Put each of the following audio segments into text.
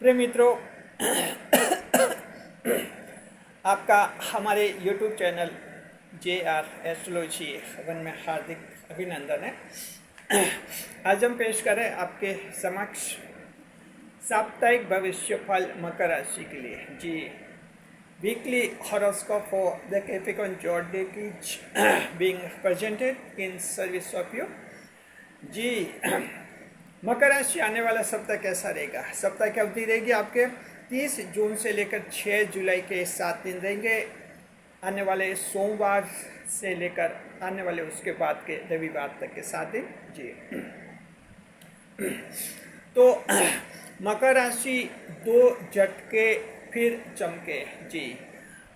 प्रिय मित्रों, आपका हमारे YouTube channel JR astrology one में हार्दिक अभिनंदन है। आज हम पेश करें आपके समक्ष साप्ताहिक भविष्यफल मकर राशि के लिए। जी, weekly horoscope for the Capricorn zodiac is being presented in service of you। जी, मकर राशि आने वाला सप्ताह कैसा रहेगा? सप्ताह की अवधि रहेगी आपके 30 जून से लेकर 6 जुलाई के 7 दिन रहेंगे। आने वाले सोमवार से लेकर आने वाले उसके बाद के रविवार तक के 7 दिन। जी, तो मकर राशि दो झटके फिर चमके। जी,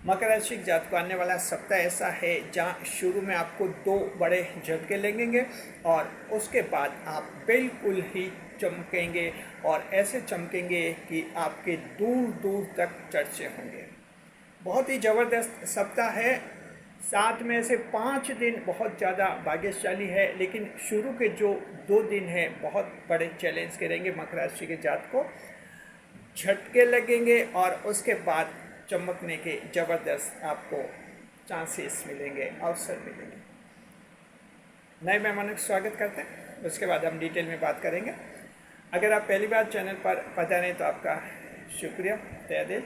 मकर राशि के जातक को आने वाला सप्ताह ऐसा है जहाँ शुरू में आपको दो बड़े झटके लगेंगे और उसके बाद आप बिल्कुल ही चमकेंगे और ऐसे चमकेंगे कि आपके दूर दूर तक चर्चे होंगे। बहुत ही ज़बरदस्त सप्ताह है। 7 में से 5 दिन बहुत ज़्यादा भाग्यशाली है, लेकिन शुरू के जो 2 दिन हैं बहुत बड़े चैलेंज के रहेंगे। मकर राशि के जातक को झटके लगेंगे और उसके बाद चमकने के ज़बरदस्त आपको चांसेस मिलेंगे, अवसर मिलेंगे। नए मेहमानों का स्वागत करते हैं, उसके बाद हम डिटेल में बात करेंगे। अगर आप पहली बार चैनल पर पधारे तो आपका शुक्रिया तहे दिल।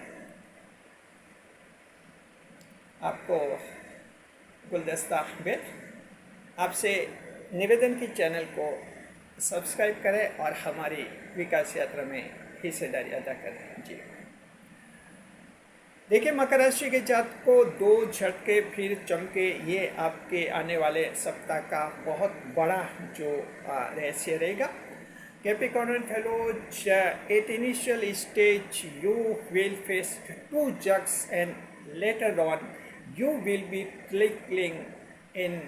आपको गुलदस्ता बेल आपसे निवेदन की चैनल को सब्सक्राइब करें और हमारी विकास यात्रा में हिस्सेदारी अदा करें। जी, देखिए, मकर राशि के जातक को दो झटके फिर चमके, ये आपके आने वाले सप्ताह का बहुत बड़ा जो रहस्य रहेगा। Capricorn fellows, at initial stage you will face 2 jugs and later on you will be clicking in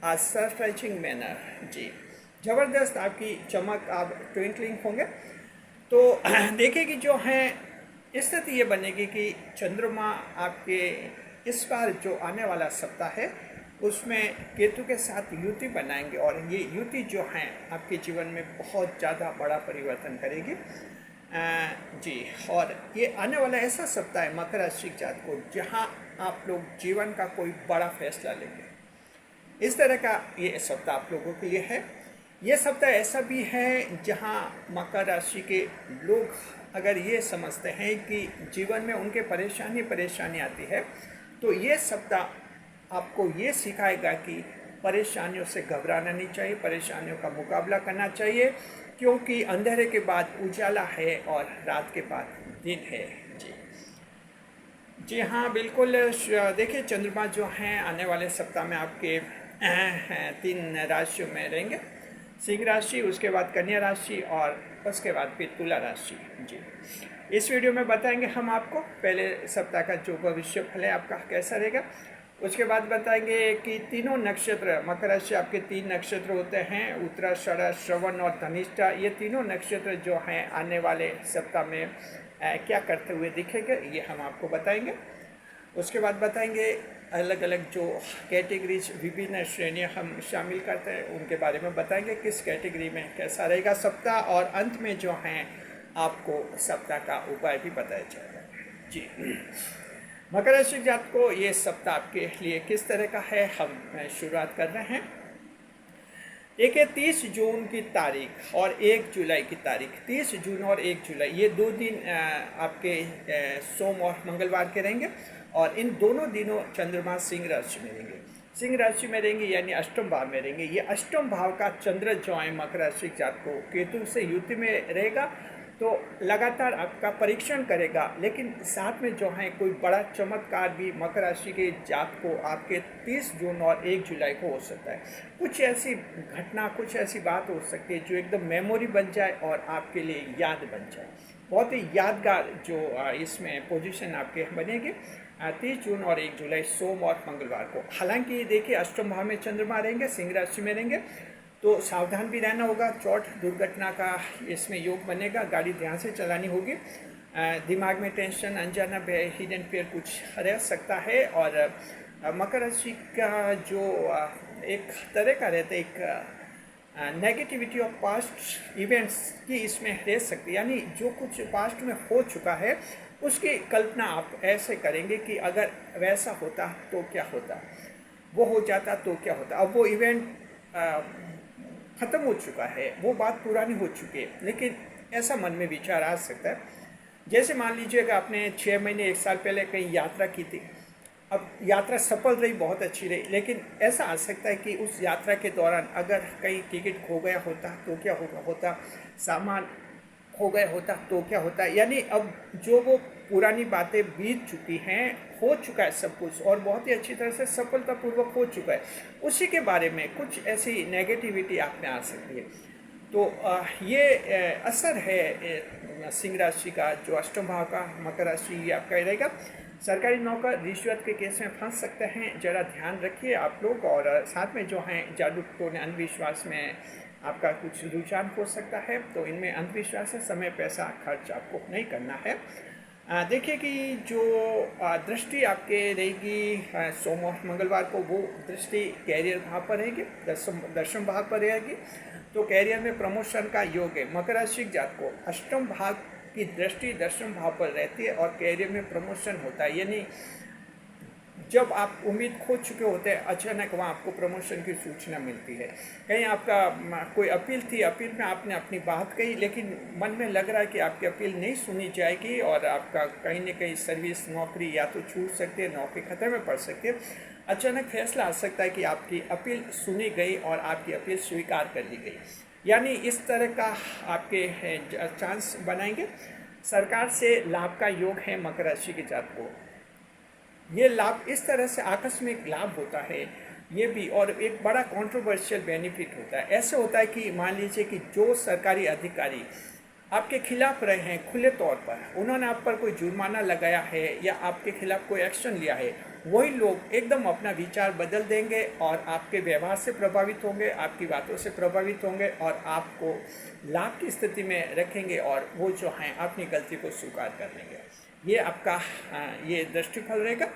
a surprising manner. जी, ज़बरदस्त आपकी चमक, आप ट्विंकलिंग होंगे। तो देखिए कि जो है स्थिति ये बनेगी कि चंद्रमा आपके इस बार जो आने वाला सप्ताह है उसमें केतु के साथ युति बनाएंगे और ये युति जो है आपके जीवन में बहुत ज़्यादा बड़ा परिवर्तन करेगी। जी, और ये आने वाला ऐसा सप्ताह है मकर राशि के जातक को जहाँ आप लोग जीवन का कोई बड़ा फैसला लेंगे। इस तरह का ये सप्ताह आप लोगों के लिए है। ये सप्ताह ऐसा भी है जहाँ मकर राशि के लोग अगर ये समझते हैं कि जीवन में उनके परेशानी आती है, तो ये सप्ताह आपको ये सिखाएगा कि परेशानियों से घबराना नहीं चाहिए, परेशानियों का मुकाबला करना चाहिए, क्योंकि अंधेरे के बाद उजाला है और रात के बाद दिन है। जी, जी हाँ, बिल्कुल। देखिए, चंद्रमा जो हैं आने वाले सप्ताह में आपके 3 राशियों में रहेंगे। सिंह राशि, उसके बाद कन्या राशि और उसके बाद फिर तुला राशि। जी, इस वीडियो में बताएंगे हम आपको पहले सप्ताह का जो भविष्य फल है आपका कैसा रहेगा। उसके बाद बताएंगे कि तीनों नक्षत्र, मकर राशि आपके 3 नक्षत्र होते हैं, उत्तराषाढ़, श्रवण और धनिष्ठा। ये तीनों नक्षत्र जो हैं आने वाले सप्ताह में क्या करते हुए दिखेंगे, ये हम आपको बताएंगे। उसके बाद बताएंगे अलग अलग जो कैटेगरीज, विभिन्न श्रेणियां हम शामिल करते हैं, उनके बारे में बताएंगे किस कैटेगरी में कैसा रहेगा सप्ताह, और अंत में जो हैं आपको सप्ताह का उपाय भी बताया जाएगा। जी, मकर राशि जातक को ये सप्ताह आपके लिए किस तरह का है, हम शुरुआत कर रहे हैं। देखिए, 30 जून की तारीख और 1 जुलाई की तारीख, 30 जून और 1 जुलाई, ये 2 दिन आपके सोम और मंगलवार के रहेंगे और इन दोनों दिनों चंद्रमा सिंह राशि में रहेंगे। सिंह राशि में रहेंगे यानी अष्टम भाव में रहेंगे। ये अष्टम भाव का चंद्र जो है मकर राशि जातक को केतु से युति में रहेगा, तो लगातार आपका परीक्षण करेगा, लेकिन साथ में जो है कोई बड़ा चमत्कार भी मकर राशि के जातक को आपके 30 जून और 1 जुलाई को हो सकता है। कुछ ऐसी घटना, कुछ ऐसी बात हो सकती है जो एकदम मेमोरी बन जाए और आपके लिए याद बन जाए। बहुत ही यादगार जो इसमें पोजीशन आपके बनेगी 30 जून और 1 जुलाई, सोम और मंगलवार को। हालांकि देखिए, अष्टम भाव में चंद्रमा रहेंगे, सिंह राशि में रहेंगे, तो सावधान भी रहना होगा। चोट दुर्घटना का इसमें योग बनेगा, गाड़ी ध्यान से चलानी होगी। दिमाग में टेंशन, अनजाना हिडन फेयर कुछ रह सकता है। और मकर राशि का जो एक तरह का रहता है, एक नेगेटिविटी ऑफ पास्ट इवेंट्स की इसमें रह सकती है, यानी जो कुछ पास्ट में हो चुका है उसकी कल्पना आप ऐसे करेंगे कि अगर वैसा होता तो क्या होता, वो हो जाता तो क्या होता। अब वो इवेंट ख़त्म हो चुका है, वो बात पुरानी हो चुकी है, लेकिन ऐसा मन में विचार आ सकता है। जैसे मान लीजिएगा आपने 6 महीने 1 साल पहले कहीं यात्रा की थी, अब यात्रा सफल रही, बहुत अच्छी रही, लेकिन ऐसा आ सकता है कि उस यात्रा के दौरान अगर कहीं टिकट खो गया होता तो क्या होता, सामान खो गया होता तो क्या होता। यानी अब जो वो पुरानी बातें बीत चुकी हैं, हो चुका है सब कुछ और बहुत ही अच्छी तरह से सफलतापूर्वक हो चुका है, उसी के बारे में कुछ ऐसी नेगेटिविटी आप में आ सकती है। तो ये असर है सिंह राशि का, जो अष्टम भाव का मकर राशि ये आपका रहेगा। सरकारी नौकर रिश्वत के केस में फंस सकते हैं, जरा ध्यान रखिए आप लोग। और साथ में जो हैं जादू टोने अंधविश्वास में आपका कुछ रुझान हो सकता है, तो इनमें अंधविश्वास है, समय पैसा खर्च आपको नहीं करना है। देखिए कि जो दृष्टि आपके रहेगी सोम और मंगलवार को, वो दृष्टि कैरियर भाव पर रहेगी, दशम भाव पर रहेगी, तो कैरियर में प्रमोशन का योग है। मकर राशि जात को अष्टम भाव की दृष्टि दशम भाव पर रहती है और कैरियर में प्रमोशन होता है, यानी जब आप उम्मीद खो चुके होते हैं अचानक वहाँ आपको प्रमोशन की सूचना मिलती है। कहीं आपका कोई अपील थी, अपील में आपने अपनी बात कही, लेकिन मन में लग रहा है कि आपकी अपील नहीं सुनी जाएगी और आपका कहीं न कहीं सर्विस नौकरी या तो छूट सकती है, नौकरी खतरे में पड़ सकती है। अचानक फैसला आ सकता है कि आपकी अपील सुनी गई और आपकी अपील स्वीकार कर ली गई, यानी इस तरह का आपके चांस बनाएंगे। सरकार से लाभ का योग है मकर राशि के जातक को। ये लाभ इस तरह से आकस्मिक लाभ होता है ये भी, और एक बड़ा कंट्रोवर्शियल बेनिफिट होता है। ऐसे होता है कि मान लीजिए कि जो सरकारी अधिकारी आपके खिलाफ रहे हैं खुले तौर पर, उन्होंने आप पर कोई जुर्माना लगाया है या आपके खिलाफ कोई एक्शन लिया है, वही लोग एकदम अपना विचार बदल देंगे और आपके व्यवहार से प्रभावित होंगे, आपकी बातों से प्रभावित होंगे और आपको लाभ की स्थिति में रखेंगे और वो जो हैं अपनी गलती को स्वीकार कर लेंगे। ये आपका ये दृष्टिफल रहेगा।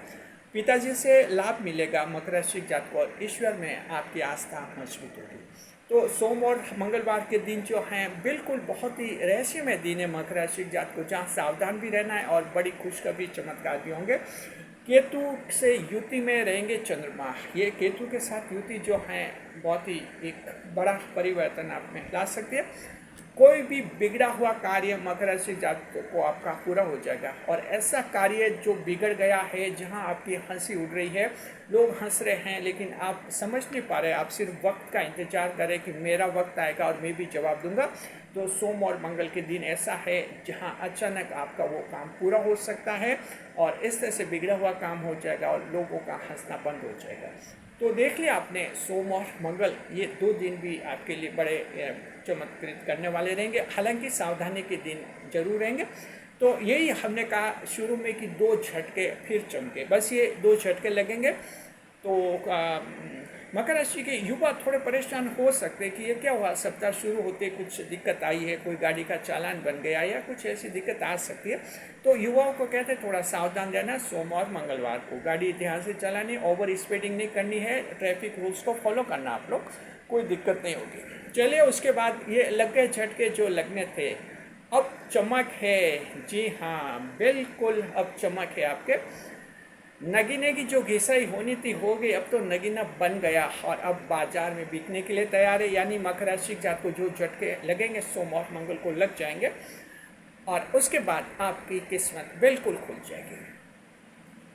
पिताजी से लाभ मिलेगा मकर राशि जातक को, और ईश्वर में आपकी आस्था मजबूत होगी। तो सोम और मंगलवार के दिन जो हैं बिल्कुल बहुत ही रहस्यमय दिन है मकर राशि जातक को, जहाँ सावधान भी रहना है और बड़ी खुशखबरी चमत्कार भी होंगे। केतु से युति में रहेंगे चंद्रमा, ये केतु के साथ युति जो है बहुत ही एक बड़ा परिवर्तन आप में ला सकती है। कोई भी बिगड़ा हुआ कार्य मकर राशि जातक को आपका पूरा हो जाएगा, और ऐसा कार्य जो बिगड़ गया है, जहां आपकी हंसी उड़ रही है, लोग हंस रहे हैं लेकिन आप समझ नहीं पा रहे, आप सिर्फ वक्त का इंतजार करें कि मेरा वक्त आएगा और मैं भी जवाब दूंगा। तो सोम और मंगल के दिन ऐसा है जहां अचानक आपका वो काम पूरा हो सकता है और इस तरह से बिगड़ा हुआ काम हो जाएगा और लोगों का हंसना बंद हो जाएगा। तो देख लिया आपने, सोम और मंगल ये 2 दिन भी आपके लिए बड़े चमत्कृत करने वाले रहेंगे, हालांकि सावधानी के दिन जरूर रहेंगे। तो यही हमने कहा शुरू में कि 2 झटके फिर चमके, बस ये 2 झटके लगेंगे। तो मकर राशि के युवा थोड़े परेशान हो सकते हैं कि ये क्या हुआ, सप्ताह शुरू होते कुछ दिक्कत आई है, कोई गाड़ी का चालान बन गया या कुछ ऐसी दिक्कत आ सकती है। तो युवाओं को कहते हैं थोड़ा सावधान रहना। सोम और मंगलवार को गाड़ी ध्यान से चलानी, ओवर स्पीडिंग नहीं करनी है, ट्रैफिक रूल्स को फॉलो करना, आप लोग कोई दिक्कत नहीं होगी। चलिए उसके बाद ये लग गए झटके जो लगने थे, अब चमक है। जी हाँ बिल्कुल, अब चमक है आपके। नगीने की जो घिसाई होनी थी हो गई, अब तो नगीना बन गया और अब बाजार में बिकने के लिए तैयार है। यानी मकर राशि जात को जो झटके लगेंगे सोम और मंगल को लग जाएंगे और उसके बाद आपकी किस्मत बिल्कुल खुल जाएगी,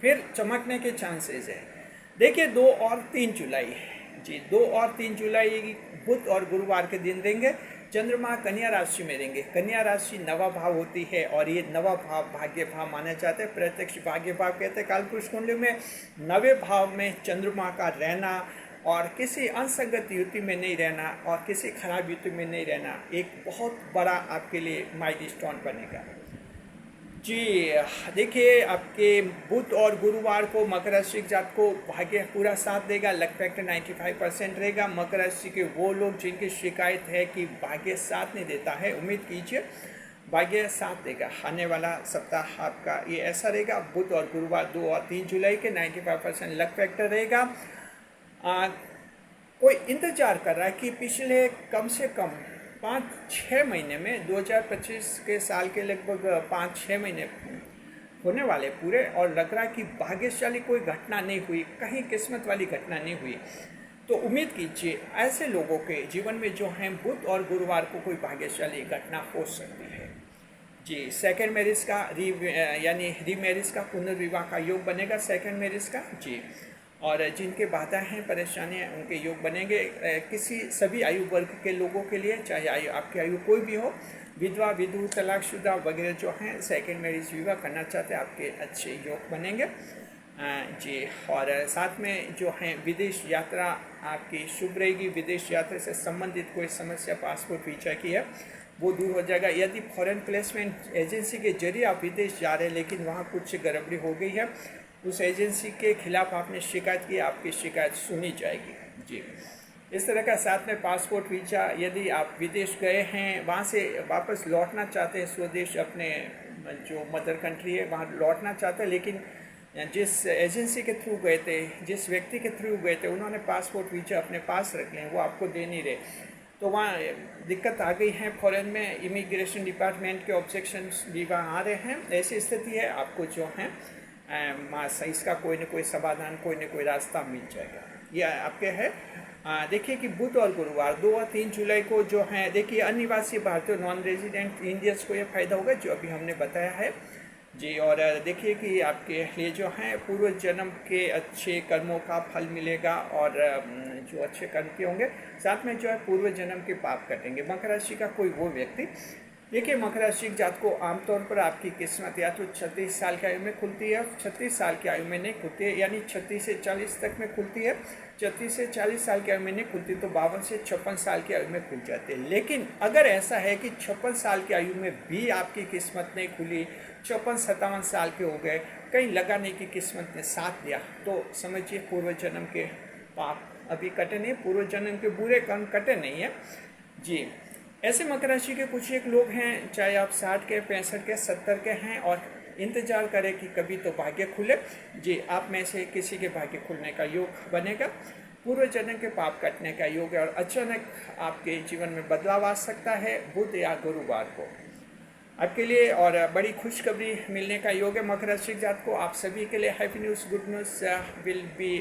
फिर चमकने के चांसेस है। देखिए 2 और 3 जुलाई, जी 2 और 3 जुलाई बुध और गुरुवार के दिन रहेंगे। चंद्रमा कन्या राशि में रहेंगे। कन्या राशि नवा भाव होती है और ये नवा भाव भाग्य भाव माना जाता है, प्रत्यक्ष भाग्य भाव कहते हैं। कालपुरुष कुंडली में नवे भाव में चंद्रमा का रहना और किसी असंगत युति में नहीं रहना और किसी खराब युति में नहीं रहना एक बहुत बड़ा आपके लिए माइलस्टोन बनेगा। जी देखिए, आपके बुध और गुरुवार को मकर राशि जात को भाग्य पूरा साथ देगा, लक फैक्टर 95% रहेगा। मकर राशि के वो लोग जिनकी शिकायत है कि भाग्य साथ नहीं देता है, उम्मीद कीजिए भाग्य साथ देगा। आने वाला सप्ताह आपका ये ऐसा रहेगा। बुध और गुरुवार 2 और 3 जुलाई के 95% लक फैक्टर रहेगा। कोई इंतजार कर रहा है कि पिछले कम से कम 5-6 महीने में 2025 के साल के लगभग 5-6 महीने होने वाले पूरे, और लग रहा है कि भाग्यशाली कोई घटना नहीं हुई, कहीं किस्मत वाली घटना नहीं हुई। तो उम्मीद कीजिए ऐसे लोगों के जीवन में जो हैं बुध और गुरुवार को कोई भाग्यशाली घटना हो सकती है। जी, सेकंड मैरिज का यानी रीमैरिज का, पुनर्विवाह का योग बनेगा सेकंड मैरिज का जी। और जिनके बाधा हैं, परेशानियां, उनके योग बनेंगे। किसी सभी आयु वर्ग के लोगों के लिए, चाहे आपकी आयु कोई भी हो, विधवा, विधु, तलाकशुदा वगैरह जो हैं सेकंड मैरिज विवाह करना चाहते हैं, आपके अच्छे योग बनेंगे जी। और साथ में जो हैं विदेश यात्रा आपकी शुभ रहेगी। विदेश यात्रा से संबंधित कोई समस्या पासपोर्ट वीजा की है वो दूर हो जाएगा। यदि फॉरेन प्लेसमेंट एजेंसी के जरिए आप विदेश जा रहे हैं लेकिन वहाँ कुछ गड़बड़ी हो गई है, उस एजेंसी के खिलाफ आपने शिकायत की, आपकी शिकायत सुनी जाएगी जी। इस तरह का साथ में पासपोर्ट वीजा, यदि आप विदेश गए हैं वहाँ से वापस लौटना चाहते हैं स्वदेश, अपने जो मदर कंट्री है वहाँ लौटना चाहते हैं, लेकिन जिस एजेंसी के थ्रू गए थे, जिस व्यक्ति के थ्रू गए थे, उन्होंने पासपोर्ट वीजा अपने पास रखे हैं, वो आपको दे नहीं रहे, तो वहाँ दिक्कत आ गई है। फॉरेन में इमिग्रेशन डिपार्टमेंट के ऑब्जेक्शंस भी वहाँ आ रहे हैं। ऐसी स्थिति है, आपको जो है इसका कोई न कोई समाधान, कोई न कोई रास्ता मिल जाएगा। यह आपके है। देखिए कि बुध और गुरुवार 2 और 3 जुलाई को जो है, देखिए अनिवासी भारतीय नॉन रेजिडेंट इंडियंस को यह फायदा होगा जो अभी हमने बताया है जी। और देखिए कि आपके लिए जो है पूर्व जन्म के अच्छे कर्मों का फल मिलेगा, और जो अच्छे कर्म के होंगे साथ में जो है पूर्व जन्म के पाप कटेंगे। मकर राशि का कोई वो व्यक्ति, देखिए मकर राशि के जात को आमतौर पर आपकी किस्मत या तो 36 साल की आयु में खुलती है, 36 साल की आयु में नहीं खुलती है, यानी 36 से 40 तक में खुलती है। 36 से 40 साल की आयु में नहीं खुलती तो 52 से 56 साल की आयु में खुल जाती है। लेकिन अगर ऐसा है कि 56 साल की आयु में भी आपकी किस्मत नहीं खुली, 56-57 साल के हो गए, कहीं लगा नहीं कि किस्मत ने साथ दिया, तो समझिए पूर्व जन्म के पाप अभी कटे नहीं, पूर्व जन्म के बुरे कर्म कटे नहीं है जी। ऐसे मकर राशि के कुछ एक लोग हैं, चाहे आप 60 के, 65 के, 70 के हैं, और इंतजार करें कि कभी तो भाग्य खुले जी। आप में से किसी के भाग्य खुलने का योग बनेगा, पूर्व जन्म के पाप कटने का योग है, और अचानक आपके जीवन में बदलाव आ सकता है बुध या गुरुवार को आपके लिए, और बड़ी खुशखबरी मिलने का योग है मकर राशि जात को। आप सभी के लिए happy news, good news will be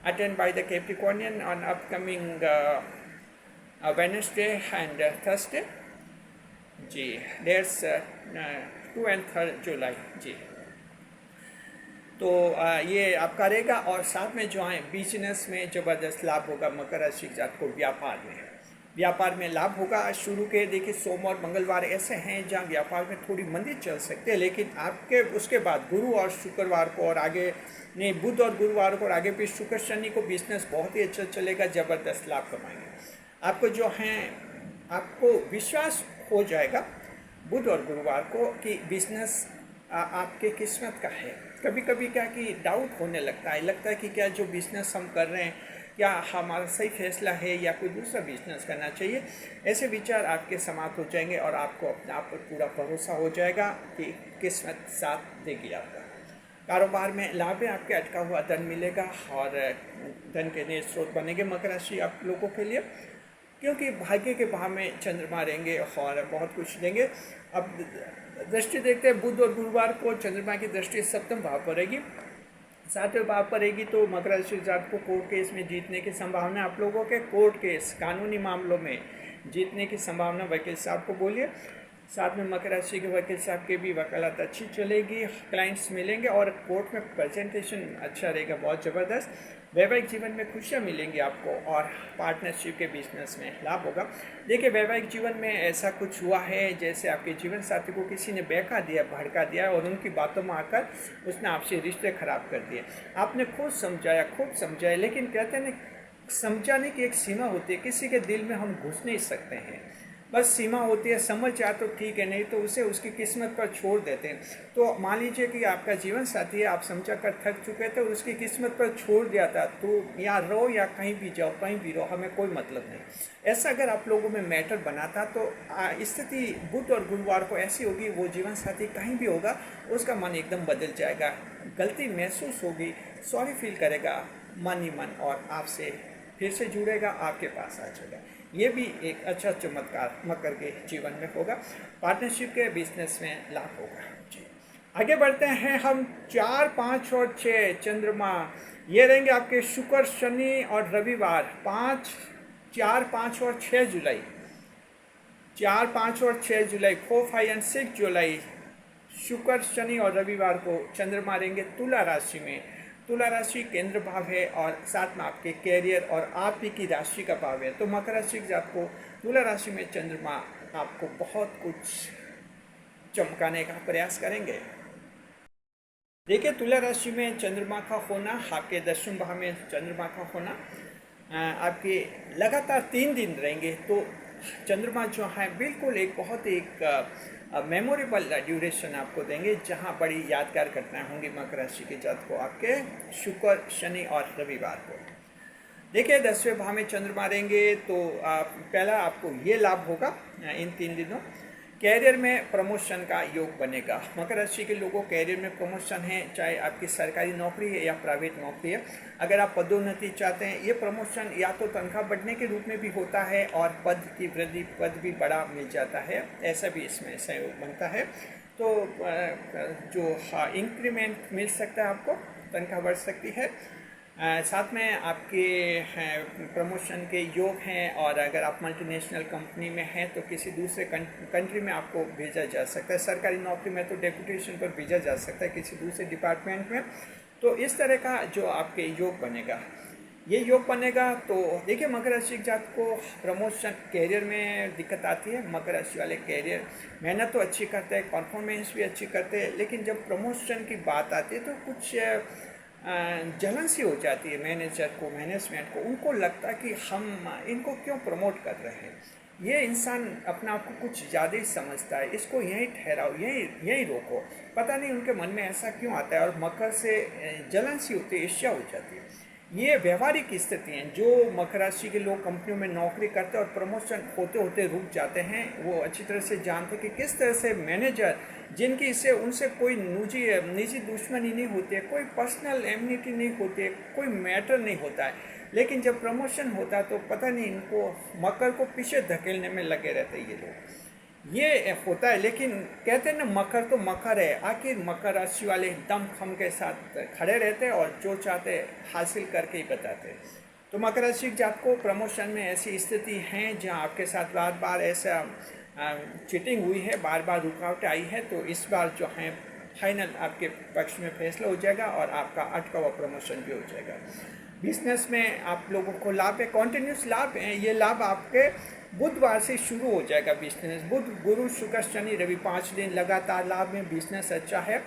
attend by the Capricornian on upcoming Wednesday and Thursday जी। डेट्स 2 and 3 जुलाई जी। तो ये आपका रहेगा। और साथ में जो है बिजनेस में ज़बरदस्त लाभ होगा मकर राशि जात को। व्यापार में लाभ होगा। शुरू के देखिए सोम और मंगलवार ऐसे हैं जहाँ व्यापार में थोड़ी मंदी चल सकती है, लेकिन आपके उसके बाद गुरु और शुक्रवार को, और आगे नहीं बुध और गुरुवार को, और आगे फिर शुक्र शनि को बिजनेस बहुत ही अच्छा चलेगा, ज़बरदस्त लाभ कमाएंगे। आपको जो है, आपको विश्वास हो जाएगा बुध और गुरुवार को कि बिजनेस आपके किस्मत का है। कभी कभी क्या कि डाउट होने लगता है कि क्या जो बिजनेस हम कर रहे हैं क्या हमारा सही फैसला है या कोई दूसरा बिजनेस करना चाहिए। ऐसे विचार आपके समाप्त हो जाएंगे और आपको अपने आप पर पूरा भरोसा हो जाएगा कि किस्मत साथ देगी आपका। कारोबार में लाभ है, आपके अटका हुआ धन मिलेगा और धन के नए स्रोत बनेंगे मकर राशि आप लोगों के लिए, क्योंकि भाग्य के भाव में चंद्रमा रहेंगे और बहुत कुछ देंगे। अब दृष्टि देखते हैं, बुध और गुरुवार को चंद्रमा की दृष्टि सप्तम भाव पर रहेगी, सातवें भाव पर रहेगी, तो मकर राशि जात को कोर्ट केस में जीतने की संभावना आप लोगों के, कोर्ट केस कानूनी मामलों में जीतने की संभावना वकील साहब को बोलिए। साथ में मकर राशि के वकील साहब की भी वकालत अच्छी चलेगी, क्लाइंट्स मिलेंगे और कोर्ट में प्रेजेंटेशन अच्छा रहेगा, बहुत ज़बरदस्त। वैवाहिक जीवन में खुशियाँ मिलेंगी आपको और पार्टनरशिप के बिजनेस में लाभ होगा। देखिए वैवाहिक जीवन में ऐसा कुछ हुआ है जैसे आपके जीवन साथी को किसी ने बहका दिया, भड़का दिया और उनकी बातों में आकर उसने आपसे रिश्ते खराब कर दिए। आपने खूब समझाया, लेकिन कहते हैं ना समझाने की एक सीमा होती है, किसी के दिल में हम घुस नहीं सकते हैं, बस सीमा होती है। समझ जाए तो ठीक है, नहीं तो उसे उसकी किस्मत पर छोड़ देते हैं। तो मान लीजिए कि आपका जीवन साथी है, आप समझा कर थक चुके थे, उसकी किस्मत पर छोड़ दिया था, तो या रहो या कहीं भी जाओ, कहीं भी रहो, हमें कोई मतलब नहीं। ऐसा अगर आप लोगों में मैटर बना था तो स्थिति बुध और गुरुवार को ऐसी होगी, वो जीवन साथी कहीं भी होगा उसका मन एकदम बदल जाएगा, गलती महसूस होगी, सॉरी फील करेगा मन ही मन और आपसे फिर से जुड़ेगा, आपके पास आ जाएगा। ये भी एक अच्छा चमत्कार मकर के जीवन में होगा। पार्टनरशिप के बिजनेस में लाभ होगा जी। आगे बढ़ते हैं हम। 4, 5 और 6 चंद्रमा ये रहेंगे आपके शुक्र, शनि और रविवार। 4, 5 और 6 जुलाई, 4, 5 और 6 जुलाई, 4, 5 एंड 6 जुलाई शुक्र, शनि और रविवार को चंद्रमा रहेंगे तुला राशि में। तुला राशि केंद्र भाव है और साथ में आपके कैरियर और आप ही की राशि का भाव है। तो मकर राशि के जात को तुला राशि में चंद्रमा आपको बहुत कुछ चमकाने का प्रयास करेंगे। देखिए, तुला राशि में चंद्रमा का होना, आपके 10वें भाव में चंद्रमा का होना आपके लगातार 3 दिन रहेंगे। तो चंद्रमा जो है बिल्कुल एक बहुत एक मेमोरेबल ड्यूरेशन आपको देंगे, जहां बड़ी यादगार घटनाएं होंगी मकर राशि के जात को आपके शुक्र, शनि और रविवार को। देखिए, 10वें भाव में चंद्रमा रहेंगे तो पहला आपको ये लाभ होगा इन 3 दिनों। कैरियर में प्रमोशन का योग बनेगा। मकर राशि के लोगों कैरियर में प्रमोशन है, चाहे आपकी सरकारी नौकरी है या प्राइवेट नौकरी है। अगर आप पदोन्नति चाहते हैं, ये प्रमोशन या तो तनख्वाह बढ़ने के रूप में भी होता है और पद की वृद्धि, पद भी बड़ा मिल जाता है, ऐसा भी इसमें सहयोग बनता है। तो जो इंक्रीमेंट मिल सकता है, आपको तनख्वाह बढ़ सकती है। साथ में आपके प्रमोशन के योग हैं। और अगर आप मल्टीनेशनल कंपनी में हैं तो किसी दूसरे कंट्री में आपको भेजा जा सकता है। सरकारी नौकरी में तो डेपुटेशन पर भेजा जा सकता है किसी दूसरे डिपार्टमेंट में। तो इस तरह का जो आपके योग बनेगा, ये योग बनेगा। तो देखिए, मकर राशि के जात को प्रमोशन, कैरियर में दिक्कत आती है। मकर राशि वाले कैरियर मेहनत तो अच्छी करते हैं, परफॉर्मेंस भी अच्छी करते हैं, लेकिन जब प्रमोशन की बात आती है तो कुछ जलन सी हो जाती है मैनेजर को, मैनेजमेंट को। उनको लगता है कि हम इनको क्यों प्रमोट कर रहे हैं, ये इंसान अपने आप को कुछ ज़्यादा ही समझता है, इसको यहीं ठहराओ, यहीं रोको। पता नहीं उनके मन में ऐसा क्यों आता है, और मकर से जलन सी होती है, ईर्ष्या हो जाती है। ये व्यवहारिक स्थिति हैं। जो मकर राशि के लोग कंपनियों में नौकरी करते हैं और प्रमोशन होते होते रुक जाते हैं, वो अच्छी तरह से जानते हैं कि किस तरह से मैनेजर, जिनकी इससे उनसे कोई निजी दुश्मनी नहीं होती है, कोई पर्सनल एमिनिटी नहीं होती है, कोई मैटर नहीं होता है, लेकिन जब प्रमोशन होता है तो पता नहीं इनको मकर को पीछे धकेलने में लगे रहते हैं ये लोग। ये होता है। लेकिन कहते हैं ना, मकर तो मकर है। आखिर मकर राशि वाले दम खम के साथ खड़े रहते हैं और जो चाहते हासिल करके ही बताते हैं। तो मकर राशि जात को प्रमोशन में ऐसी स्थिति हैं जहां आपके साथ बार बार ऐसा चीटिंग हुई है, बार बार रुकावटें आई है। तो इस बार जो है फाइनल आपके पक्ष में फैसला हो जाएगा और आपका अटका हुआ प्रमोशन भी हो जाएगा। बिजनेस में आप लोगों को लाभ है, कॉन्टिन्यूस लाभ है। ये लाभ आपके बुधवार से शुरू हो जाएगा। बिजनेस बुध, गुरु, शुक्र, शनि, रवि 5 दिन लगातार लाभ में। बिजनेस अच्छा है,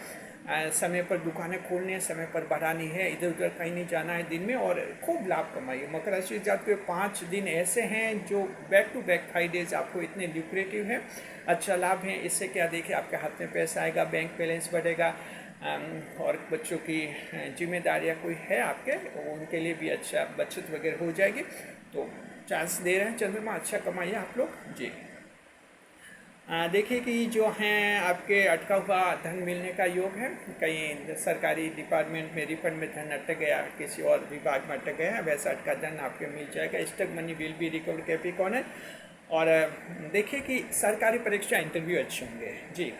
समय पर दुकानें खोलनी है, समय पर बढ़ानी है, इधर उधर कहीं नहीं जाना है दिन में, और खूब लाभ कमाइए। मकर राशि जात के 5 दिन ऐसे हैं जो बैक टू बैक 5 डेज आपको इतने ल्यूक्रेटिव है, अच्छा लाभ है। इससे क्या देखिए, आपके हाथ में पैसा आएगा, बैंक बैलेंस बढ़ेगा, और बच्चों की जिम्मेदारियां कोई है आपके, उनके लिए भी अच्छा बचत वगैरह हो जाएगी। तो चांस दे रहे हैं चंद्रमा, अच्छा कमाइए आप लोग जी। देखिए कि जो हैं आपके अटका हुआ धन मिलने का योग है। कहीं सरकारी डिपार्टमेंट में रिफंड में धन अटक गया, किसी और विभाग में अटक गया, वैसा अटका धन आपके मिल जाएगा। Stuck money will be recovered Capricorn. और देखिए कि सरकारी परीक्षा इंटरव्यू अच्छे होंगे जी।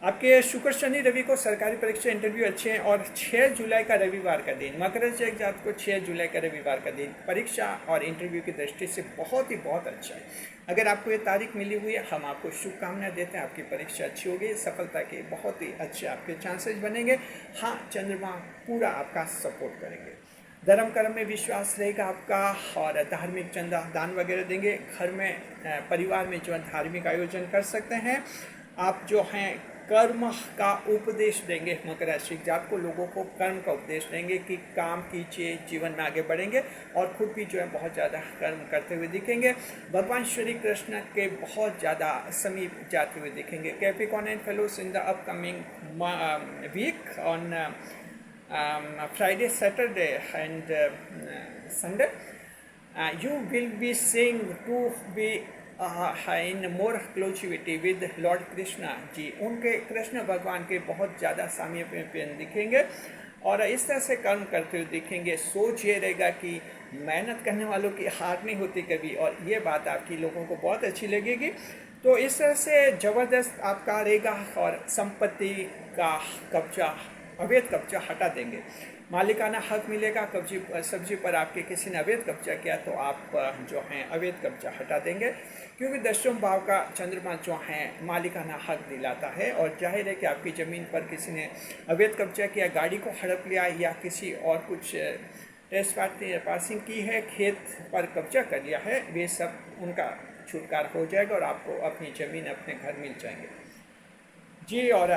आपके शुक्र, शनि, रवि को सरकारी परीक्षा इंटरव्यू अच्छे हैं। और 6 जुलाई का रविवार का दिन, मकर राशि जात को 6 जुलाई का रविवार का दिन परीक्षा और इंटरव्यू की दृष्टि से बहुत अच्छा है। अगर आपको ये तारीख मिली हुई है, हम आपको शुभकामनाएं देते हैं। आपकी परीक्षा अच्छी होगी, सफलता के बहुत ही अच्छे आपके चांसेस बनेंगे। हाँ, चंद्रमा पूरा आपका सपोर्ट करेंगे। धर्म कर्म में विश्वास रहेगा आपका, और धार्मिक चंदा दान वगैरह देंगे। घर में, परिवार में जो धार्मिक आयोजन कर सकते हैं। आप जो हैं कर्म का उपदेश देंगे। मकर राशि जात को लोगों को कर्म का उपदेश देंगे कि काम कीजिए, जीवन में आगे बढ़ेंगे, और खुद भी जो है बहुत ज़्यादा कर्म करते हुए दिखेंगे। भगवान श्री कृष्ण के बहुत ज़्यादा समीप जाते हुए दिखेंगे। Capricorn and fellows in the upcoming week on Friday, Saturday and Sunday, you will be seeing to be in more closivity with Lord Krishna जी। उनके कृष्ण भगवान के बहुत ज़्यादा सामीप्य दिखेंगे और इस तरह से कर्म करते हुए दिखेंगे। सोच ये रहेगा कि मेहनत करने वालों की हार नहीं होती कभी, और ये बात आपकी लोगों को बहुत अच्छी लगेगी। तो इस तरह से ज़बरदस्त आपका रहेगा, और संपत्ति का कब्जा, अवैध कब्जा हटा देंगे, मालिकाना हक मिलेगा। कब्जी सब्जी पर आपके किसी ने अवैध कब्जा किया तो आप जो हैं अवैध कब्जा हटा देंगे, क्योंकि दशम भाव का चंद्रमा जो है मालिकाना हक दिलाता है। और जाहिर है कि आपकी ज़मीन पर किसी ने अवैध कब्जा किया, गाड़ी को हड़प लिया, या किसी और कुछ पासिंग की है, खेत पर कब्जा कर लिया है, वे सब उनका छुटकारा हो जाएगा और आपको अपनी ज़मीन, अपने घर मिल जाएंगे जी। और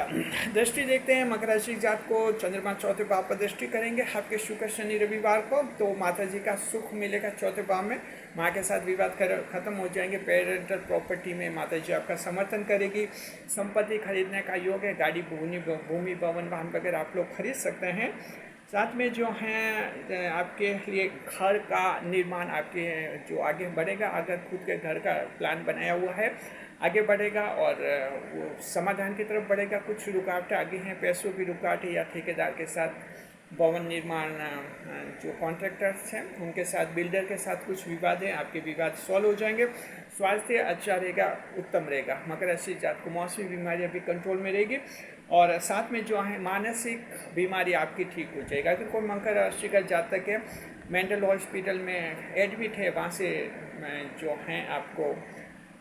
दृष्टि देखते हैं मकर राशि जात को, चंद्रमा चौथे भाव पर दृष्टि करेंगे आपके शुक्र शनि रविवार को, तो माता जी का सुख मिलेगा चौथे भाव में, माँ के साथ विवाद खत्म हो जाएंगे। पेरेंटल प्रॉपर्टी में माता जी आपका समर्थन करेगी, संपत्ति खरीदने का योग है, गाड़ी भूमि भवन वाहन वगैरह आप लोग खरीद सकते हैं। साथ में जो हैं आपके लिए घर का निर्माण आपके जो आगे बढ़ेगा, अगर खुद के घर का प्लान बनाया हुआ है आगे बढ़ेगा और वो समाधान की तरफ बढ़ेगा। कुछ रुकावटें आगे हैं, पैसों की रुकावट है, या ठेकेदार के साथ भवन निर्माण जो कॉन्ट्रैक्टर्स हैं उनके साथ, बिल्डर के साथ कुछ विवाद हैं, आपके विवाद सॉल्व हो जाएंगे। स्वास्थ्य अच्छा रहेगा, उत्तम रहेगा। मकर राशि जात को मौसमी बीमारियां भी कंट्रोल में रहेगी, और साथ में जो है मानसिक बीमारी आपकी ठीक हो जाएगा। अगर कोई मकर राशि का जातक है मेंटल हॉस्पिटल में एडमिट है, वहाँ से जो हैं आपको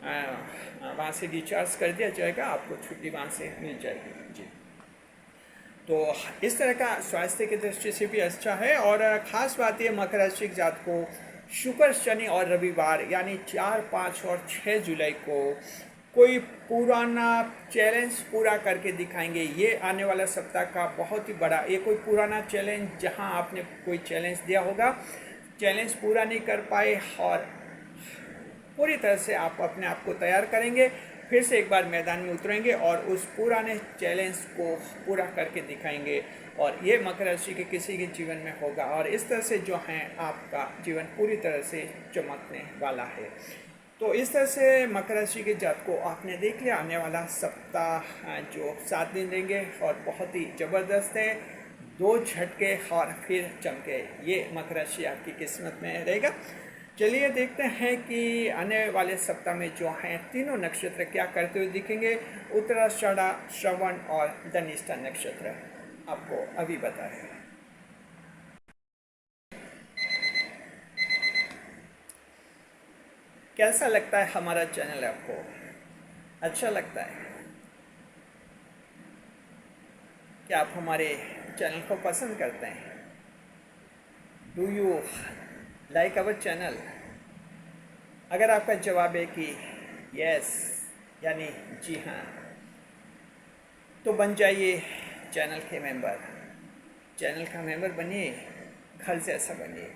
वहाँ से डिस्चार्ज कर दिया जाएगा, आपको छुट्टी वहाँ से मिल जाएगी जी। तो इस तरह का स्वास्थ्य की दृष्टि से भी अच्छा है। और ख़ास बात ये मकर राशि जात को शुक्र शनि और रविवार यानी 4, 5 और 6 जुलाई को कोई पुराना चैलेंज पूरा करके दिखाएंगे। ये आने वाला सप्ताह का बहुत ही बड़ा, ये कोई पुराना चैलेंज जहां आपने कोई चैलेंज दिया होगा, चैलेंज पूरा नहीं कर पाए, और पूरी तरह से आप अपने आप को तैयार करेंगे, फिर से एक बार मैदान में उतरेंगे और उस पुराने चैलेंज को पूरा करके दिखाएंगे, और ये मकर राशि के किसी के जीवन में होगा। और इस तरह से जो है आपका जीवन पूरी तरह से चमकने वाला है। तो इस तरह से मकर राशि के जात को आपने देख लिया। आने वाला सप्ताह जो 7 दिन देंगे और बहुत ही ज़बरदस्त है, 2 झटके और फिर चमके, ये मकर राशि आपकी किस्मत में रहेगा। चलिए देखते हैं कि आने वाले सप्ताह में जो हैं तीनों नक्षत्र क्या करते हुए दिखेंगे। उत्तराषाढ़ा, श्रवण और धनिष्ठा नक्षत्र आपको अभी बताएं। कैसा लगता है हमारा चैनल? आपको अच्छा लगता है? क्या आप हमारे चैनल को पसंद करते हैं? Do you like our channel? अगर आपका जवाब है कि यस यानी जी हाँ, तो बन जाइए चैनल के मेंबर। चैनल का मेंबर बनिए, घर जैसा बनिए।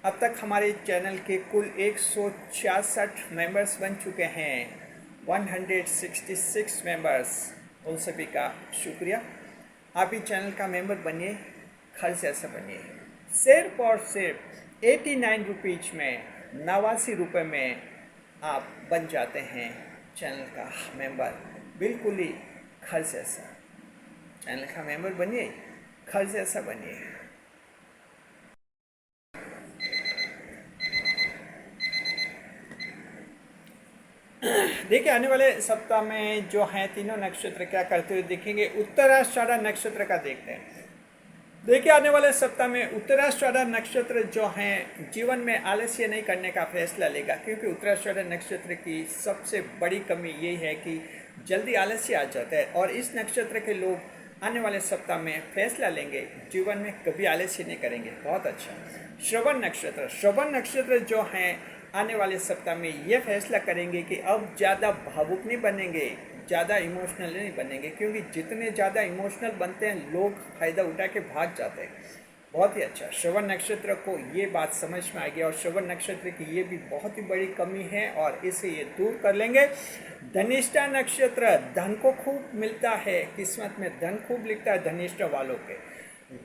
अब तक हमारे चैनल के कुल 166 मेंबर्स बन चुके हैं, 166 मेंबर्स। उन सभी का शुक्रिया। आप ही चैनल का मेंबर बनिए, घर जैसा बनिए। सिर्फ और सिर्फ 89 रुपीज़ में, 89 रुपये में आप बन जाते हैं चैनल का मेंबर, बिल्कुल ही घर जैसा। चैनल का मेंबर बनिए, घर जैसा बनिए। देखिए आने वाले सप्ताह में जो हैं तीनों नक्षत्र क्या करते हुए दिखेंगे। उत्तराषाढ़ा नक्षत्र का देखते हैं। देखिए आने वाले सप्ताह में उत्तराषाढ़ा नक्षत्र जो हैं जीवन में आलस्य नहीं करने का फैसला लेगा, क्योंकि उत्तराषाढ़ा नक्षत्र की सबसे बड़ी कमी यही है कि जल्दी आलस्य आ जाता है, और इस नक्षत्र के लोग आने वाले सप्ताह में फैसला लेंगे, जीवन में कभी आलस्य नहीं करेंगे। बहुत अच्छा। श्रवण नक्षत्र, श्रवण नक्षत्र जो हैं आने वाले सप्ताह में ये फैसला करेंगे कि अब ज़्यादा भावुक नहीं बनेंगे, ज़्यादा इमोशनल नहीं बनेंगे, क्योंकि जितने ज़्यादा इमोशनल बनते हैं लोग फ़ायदा उठा के भाग जाते हैं। बहुत ही अच्छा। श्रवण नक्षत्र को ये बात समझ में आ गई, और श्रवण नक्षत्र की ये भी बहुत ही बड़ी कमी है, और इसे ये दूर कर लेंगे। धनिष्ठा नक्षत्र, धन को खूब मिलता है, किस्मत में धन खूब लिखता है धनिष्ठा वालों के।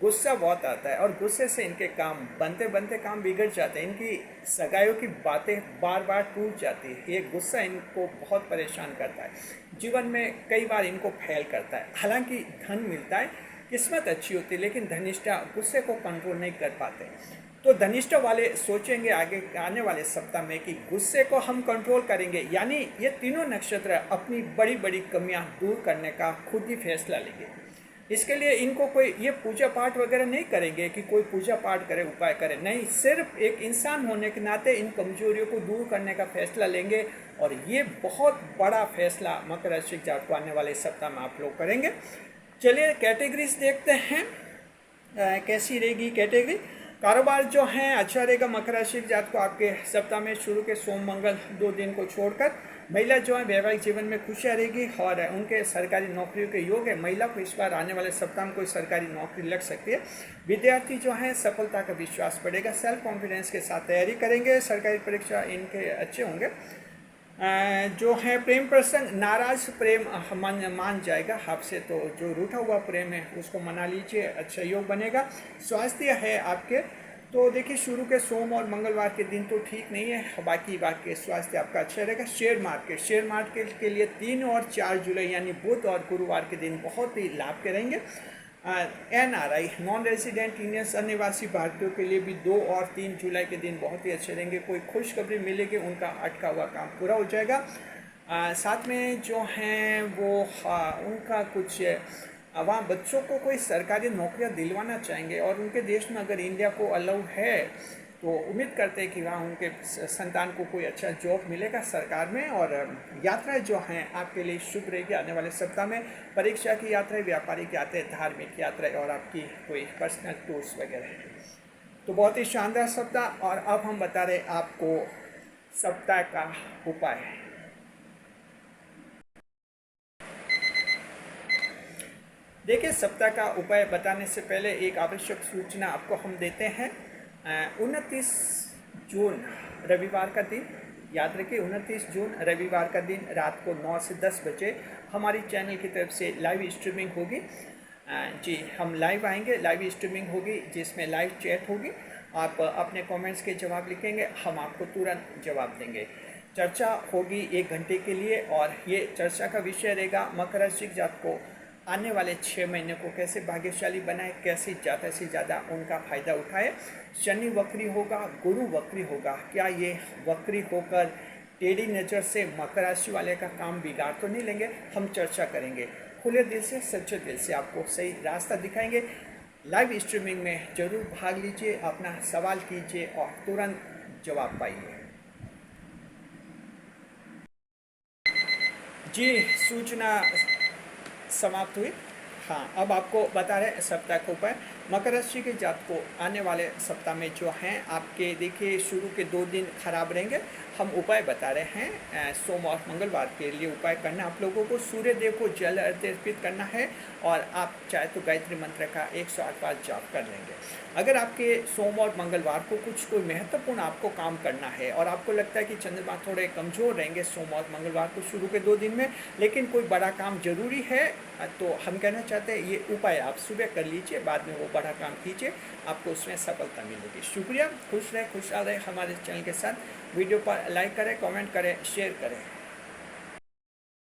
गुस्सा बहुत आता है, और गुस्से से इनके काम बनते बनते काम बिगड़ जाते हैं, इनकी सगाइयों की बातें बार बार टूट जाती है। ये गुस्सा इनको बहुत परेशान करता है, जीवन में कई बार इनको फेल करता है। हालांकि धन मिलता है, किस्मत अच्छी होती है, लेकिन धनिष्ठा गुस्से को कंट्रोल नहीं कर पाते। तो धनिष्ठ वाले सोचेंगे आगे आने वाले सप्ताह में कि गुस्से को हम कंट्रोल करेंगे, यानी ये तीनों नक्षत्र अपनी बड़ी बड़ी कमियां दूर करने का खुद ही फैसला लेंगे। इसके लिए इनको कोई ये पूजा पाठ वगैरह नहीं करेंगे कि कोई पूजा पाठ करे, उपाय करे, नहीं, सिर्फ एक इंसान होने के नाते इन कमजोरियों को दूर करने का फैसला लेंगे। और ये बहुत बड़ा फैसला मकर राशि जातक को आने वाले सप्ताह में आप लोग करेंगे। चलिए कैटेगरीज देखते हैं कैसी रहेगी कैटेगरी। कारोबार जो है अच्छा रहेगा मकर राशि जातक को आपके सप्ताह में शुरू के सोम मंगल 2 दिन को छोड़कर। महिला जो है वैवाहिक जीवन में खुशियाँ रहेगी और उनके सरकारी नौकरियों के योग है। महिला को इस बार आने वाले सप्ताह में कोई सरकारी नौकरी लग सकती है। विद्यार्थी जो है सफलता का विश्वास बढ़ेगा, सेल्फ कॉन्फिडेंस के साथ तैयारी करेंगे, सरकारी परीक्षा इनके अच्छे होंगे। जो है प्रेम प्रसंग, नाराज प्रेम मान जाएगा आपसे, तो जो रूठा हुआ प्रेम है उसको मना लीजिए, अच्छा योग बनेगा। स्वास्थ्य है आपके, तो देखिए शुरू के सोम और मंगलवार के दिन तो ठीक नहीं है, बाकी स्वास्थ्य आपका अच्छा रहेगा। शेयर मार्केट के लिए 3 और 4 जुलाई यानी बुध और गुरुवार के दिन बहुत ही लाभ के रहेंगे। NRI नॉन रेजिडेंट इंडियंस अनिवासी भारतीयों के लिए भी 2 और 3 जुलाई के दिन बहुत ही अच्छे रहेंगे। कोई खुशखबरी मिलेगी, उनका अटका हुआ काम पूरा हो जाएगा। साथ में जो हैं वो उनका कुछ वहाँ बच्चों को कोई सरकारी नौकरियाँ दिलवाना चाहेंगे और उनके देश में अगर इंडिया को अलाउ है तो उम्मीद करते हैं कि वहाँ उनके संतान को कोई अच्छा जॉब मिलेगा सरकार में। और यात्राएं जो हैं आपके लिए शुभ रहेगी आने वाले सप्ताह में। परीक्षा की यात्राएं, व्यापारिक यात्राएं, धार्मिक यात्राएं और आपकी कोई पर्सनल टूर्स वगैरह। तो बहुत ही शानदार सप्ताह। और अब हम बता रहे आपको सप्ताह का उपाय। देखिए सप्ताह का उपाय बताने से पहले एक आवश्यक सूचना आपको हम देते हैं। 29 जून रविवार का दिन याद रखिए, 29 जून रविवार का दिन रात को 9 से 10 बजे हमारी चैनल की तरफ से लाइव स्ट्रीमिंग होगी। जी हम लाइव आएंगे, लाइव स्ट्रीमिंग होगी जिसमें लाइव चैट होगी। आप अपने कमेंट्स के जवाब लिखेंगे, हम आपको तुरंत जवाब देंगे। चर्चा होगी 1 घंटे के लिए और ये चर्चा का विषय रहेगा मकर राशि जातक को आने वाले 6 महीने को कैसे भाग्यशाली बनाए, कैसे ज़्यादा से ज़्यादा उनका फायदा उठाए। शनि वक्री होगा, गुरु वक्री होगा, क्या ये वक्री होकर टेढ़ी नज़र से मकर राशि वाले का काम बिगाड़ तो नहीं लेंगे। हम चर्चा करेंगे, खुले दिल से सच्चे दिल से आपको सही रास्ता दिखाएंगे। लाइव स्ट्रीमिंग में जरूर भाग लीजिए, अपना सवाल कीजिए और तुरंत जवाब पाइए। जी सूचना समाप्त हुई। हाँ अब आपको बता रहे सप्ताह के उपाय। मकर राशि के जातक को आने वाले सप्ताह में जो हैं आपके देखिए शुरू के 2 दिन खराब रहेंगे। हम उपाय बता रहे हैं। सोम और मंगलवार के लिए उपाय करना आप लोगों को सूर्य देव को जल अर्पित करना है और आप चाहे तो गायत्री मंत्र का 108 बार जाप कर लेंगे। अगर आपके सोम और मंगलवार को कोई महत्वपूर्ण आपको काम करना है और आपको लगता है कि चंद्रमा थोड़े कमज़ोर रहेंगे सोम और मंगलवार को शुरू के 2 दिन में, लेकिन कोई बड़ा काम जरूरी है, तो हम कहना चाहते हैं ये उपाय आप सुबह कर लीजिए, बाद में वो बड़ा काम कीजिए, आपको उसमें सफलता मिलेगी। शुक्रिया, खुश रहे, खुशहाल रहे हमारे चैनल के साथ। वीडियो पर लाइक करें, कमेंट करें, शेयर करें।